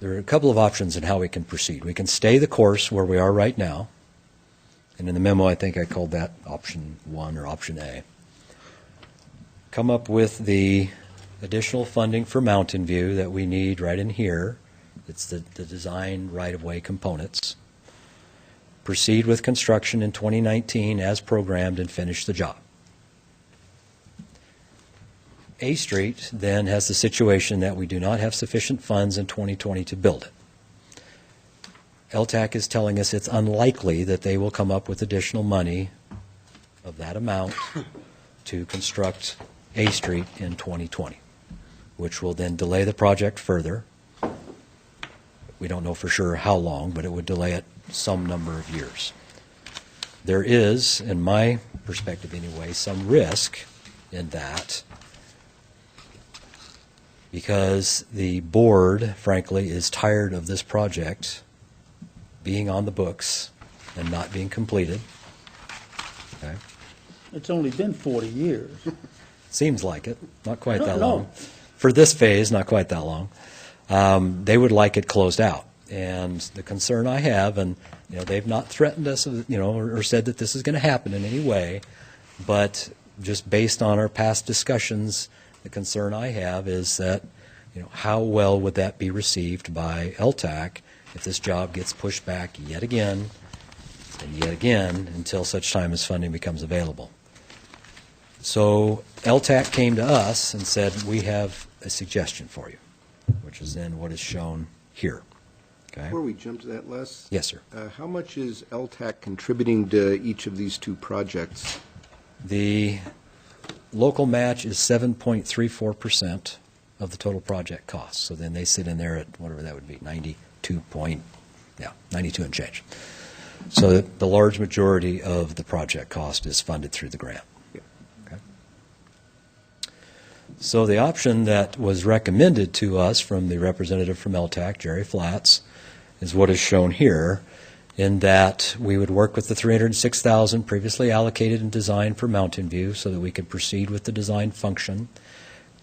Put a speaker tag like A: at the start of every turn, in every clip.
A: there are a couple of options in how we can proceed. We can stay the course where we are right now, and in the memo I think I called that option 1 or option A. Come up with the additional funding for Mountain View that we need right in here. It's the design right-of-way components. Proceed with construction in 2019 as programmed and finish the job. A Street then has the situation that we do not have sufficient funds in 2020 to build it. LTAC is telling us it's unlikely that they will come up with additional money of that amount to construct A Street in 2020, which will then delay the project further. We don't know for sure how long, but it would delay it some number of years. There is, in my perspective anyway, some risk in that because the board, frankly, is tired of this project being on the books and not being completed. Okay.
B: It's only been 40 years.
A: Seems like it. Not quite
B: No,
A: that
B: no.
A: long. For this phase, not quite that long. They would like it closed out. And the concern I have, and they've not threatened us, or said that this is going to happen in any way, but just based on our past discussions, the concern I have is that, how well would that be received by LTAC if this job gets pushed back yet again and yet again until such time as funding becomes available. So LTAC came to us and said, we have a suggestion for you, which is then what is shown here. Okay?
C: Before we jump to that, Les?
A: Yes, sir.
C: How much is LTAC contributing to each of these two projects?
A: The local match is 7.34% of the total project cost. So then they sit in there at whatever that would be, 92 and change. So the large majority of the project cost is funded through the grant.
C: Yeah.
A: Okay. So the option that was recommended to us from the representative from LTAC, Jerry Flatts, is what is shown here, in that we would work with the $306,000 previously allocated and designed for Mountain View so that we could proceed with the design function.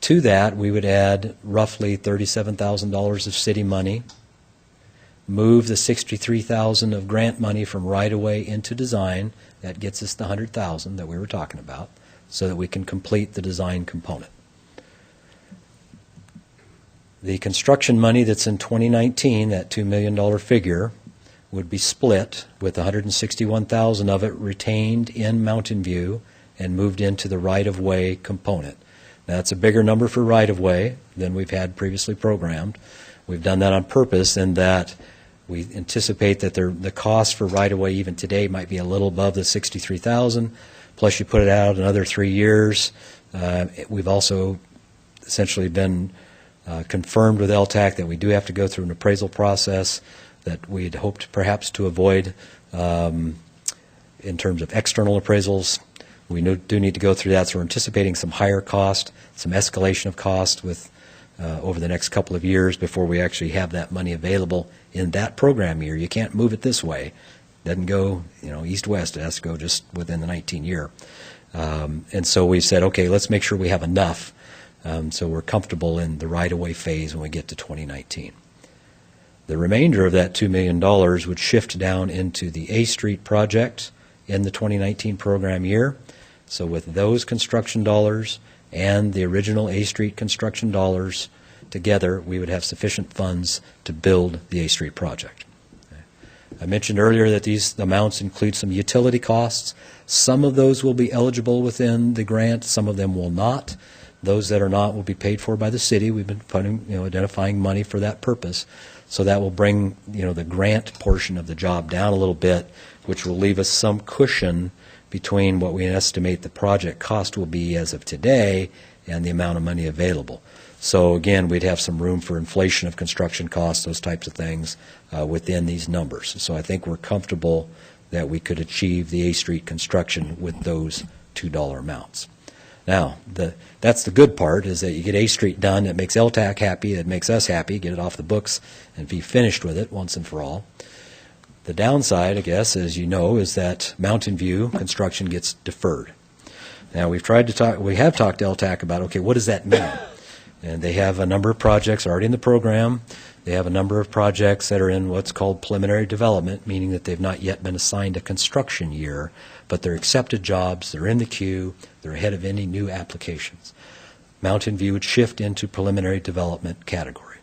A: To that, we would add roughly $37,000 of city money, move the $63,000 of grant money from right-of-way into design. That gets us the $100,000 that we were talking about, so that we can complete the design component. The construction money that's in 2019, that $2 million figure, would be split with $161,000 of it retained in Mountain View and moved into the right-of-way component. Now, that's a bigger number for right-of-way than we've had previously programmed. We've done that on purpose in that we anticipate that the cost for right-of-way even today might be a little above the $63,000, plus you put it out another 3 years. We've also essentially been confirmed with LTAC that we do have to go through an appraisal process that we'd hoped perhaps to avoid in terms of external appraisals. We do need to go through that, so we're anticipating some higher cost, some escalation of cost with over the next couple of years before we actually have that money available in that program year. You can't move it this way. It doesn't go east-west. It has to go just within the 19 year. And so we said, okay, let's make sure we have enough so we're comfortable in the right-of-way phase when we get to 2019. The remainder of that $2 million would shift down into the A Street project in the 2019 program year. So with those construction dollars and the original A Street construction dollars together, we would have sufficient funds to build the A Street project. Okay. I mentioned earlier that these amounts include some utility costs. Some of those will be eligible within the grant, some of them will not. Those that are not will be paid for by the city. We've been identifying money for that purpose. So that will bring the grant portion of the job down a little bit, which will leave us some cushion between what we estimate the project cost will be as of today and the amount of money available. So again, we'd have some room for inflation of construction costs, those types of things within these numbers. So I think we're comfortable that we could achieve the A Street construction with those $2 amounts. Now, that's the good part, is that you get A Street done. It makes LTAC happy. It makes us happy, get it off the books and be finished with it once and for all. The downside, I guess, as you know, is that Mountain View construction gets deferred. Now, we have talked to LTAC about, okay, what does that mean? And they have a number of projects already in the program They have a number of projects that are in what's called preliminary development, meaning that they've not yet been assigned a construction year, but they're accepted jobs, they're in the queue, they're ahead of any new applications. Mountain View would shift into preliminary development category.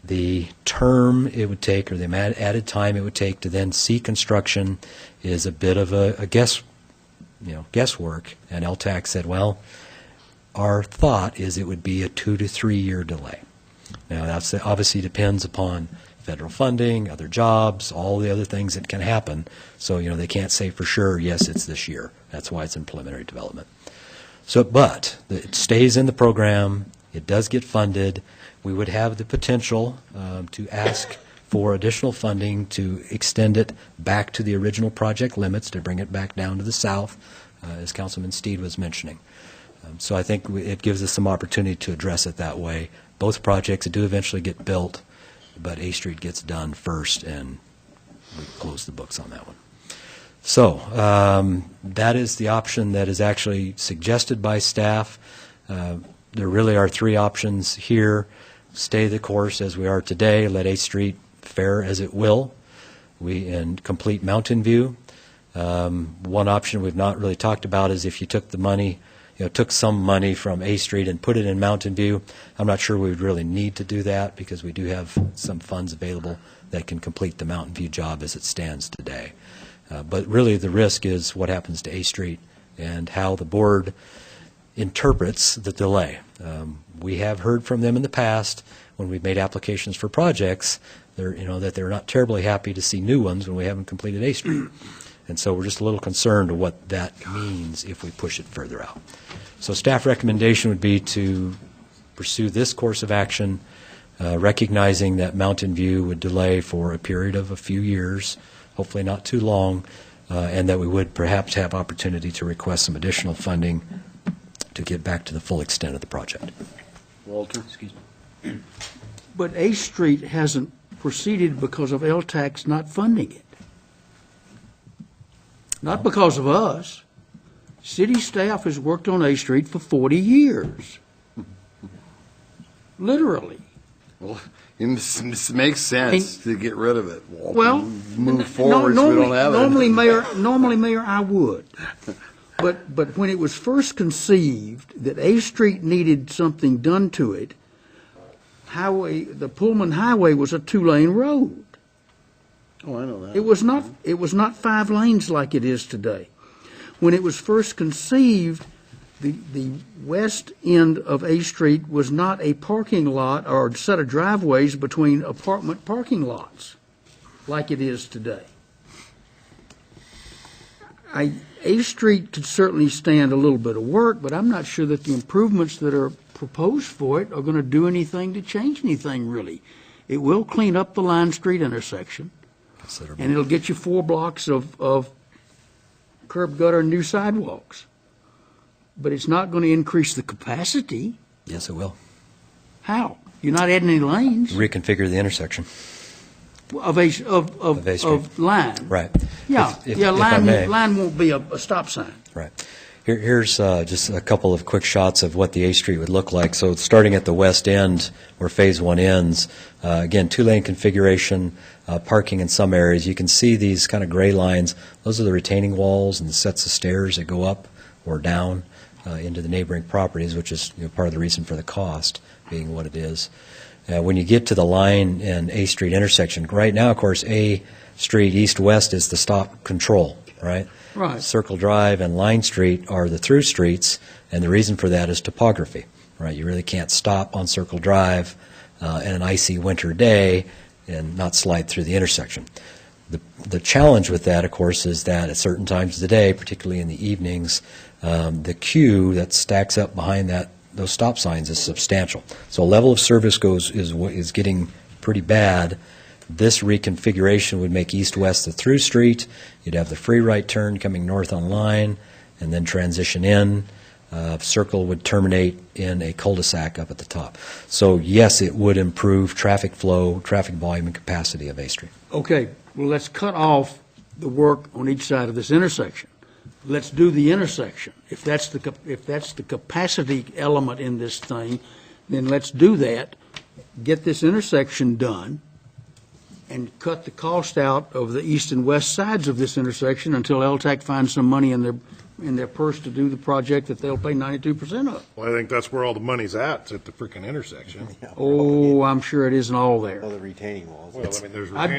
A: The term it would take, or the added time it would take to then see construction is a bit of a guesswork, and LTAC said, well, our thought is it would be a 2 to 3 year delay. Now, that obviously depends upon federal funding, other jobs, all the other things that can happen. So, they can't say for sure, yes, it's this year. That's why it's in preliminary development. So, but it stays in the program. It does get funded. We would have the potential to ask for additional funding to extend it back to the original project limits, to bring it back down to the south, as Councilman Steed was mentioning. So I think it gives us some opportunity to address it that way. Both projects do eventually get built, but A Street gets done first, and we close the books on that one. So that is the option that is actually suggested by staff. There really are three options here. Stay the course as we are today, let A Street fare as it will, and complete Mountain View. One option we've not really talked about is if you took the money, took some money from A Street and put it in Mountain View. I'm not sure we would really need to do that because we do have some funds available that can complete the Mountain View job as it stands today. But really the risk is what happens to A Street and how the board interprets the delay. We have heard from them in the past when we've made applications for projects, that they're not terribly happy to see new ones when we haven't completed A Street. And so we're just a little concerned of what that means if we push it further out. So staff recommendation would be to pursue this course of action, recognizing that Mountain View would delay for a period of a few years, hopefully not too long, and that we would perhaps have opportunity to request some additional funding to get back to the full extent of the project.
C: Walter?
A: Excuse me.
B: But A Street hasn't proceeded because of LTAC's not funding it. Not because of us. City staff has worked on A Street for 40 years. Literally.
D: Well, this makes sense to get rid of it.
B: Well,
D: Move forward so we don't have it.
B: Normally, Mayor, I would. But when it was first conceived that A Street needed something done to it, the Pullman Highway was a 2-lane road.
D: Oh, I know that.
B: It was not 5 lanes like it is today. When it was first conceived, the west end of A Street was not a parking lot or a set of driveways between apartment parking lots like it is today. A Street could certainly stand a little bit of work, but I'm not sure that the improvements that are proposed for it are going to do anything to change anything, really. It will clean up the Line Street intersection, and it'll get you 4 blocks of curb gutter and new sidewalks. But it's not going to increase the capacity.
A: Yes, it will.
B: How? You're not adding any lanes
A: Reconfigure the intersection.
B: of Line.
A: Right.
B: Yeah,
A: If I
B: line
A: may.
B: won't be a stop sign.
A: Right. Here's just a couple of quick shots of what the A Street would look like. So starting at the west end where Phase 1 ends, again, 2-lane configuration, parking in some areas. You can see these kind of gray lines. Those are the retaining walls and the sets of stairs that go up or down into the neighboring properties, which is part of the reason for the cost being what it is. When you get to the Line and A Street intersection, right now, of course, A Street east-west is the stop control, right?
B: Right.
A: Circle Drive and Line Street are the through streets, and the reason for that is topography, right? You really can't stop on Circle Drive in an icy winter day and not slide through the intersection. The challenge with that, of course, is that at certain times of the day, particularly in the evenings, the queue that stacks up behind those stop signs is substantial. So level of service is getting pretty bad. This reconfiguration would make east-west the through street. You'd have the free right turn coming north on Line and then transition in. Circle would terminate in a cul-de-sac up at the top. So yes, it would improve traffic flow, traffic volume, and capacity of A Street.
B: Okay, well, let's cut off the work on each side of this intersection. Let's do the intersection. If that's the capacity element in this thing, then let's do that. get this intersection done and cut the cost out of the east and west sides of this intersection until LTAC finds some money in their purse to do the project that they'll pay 92% of.
E: Well, I think that's where all the money's at the frickin' intersection.
B: Oh, I'm sure it isn't all there.
F: All the retaining walls.
E: Well, I mean, there's
B: I'd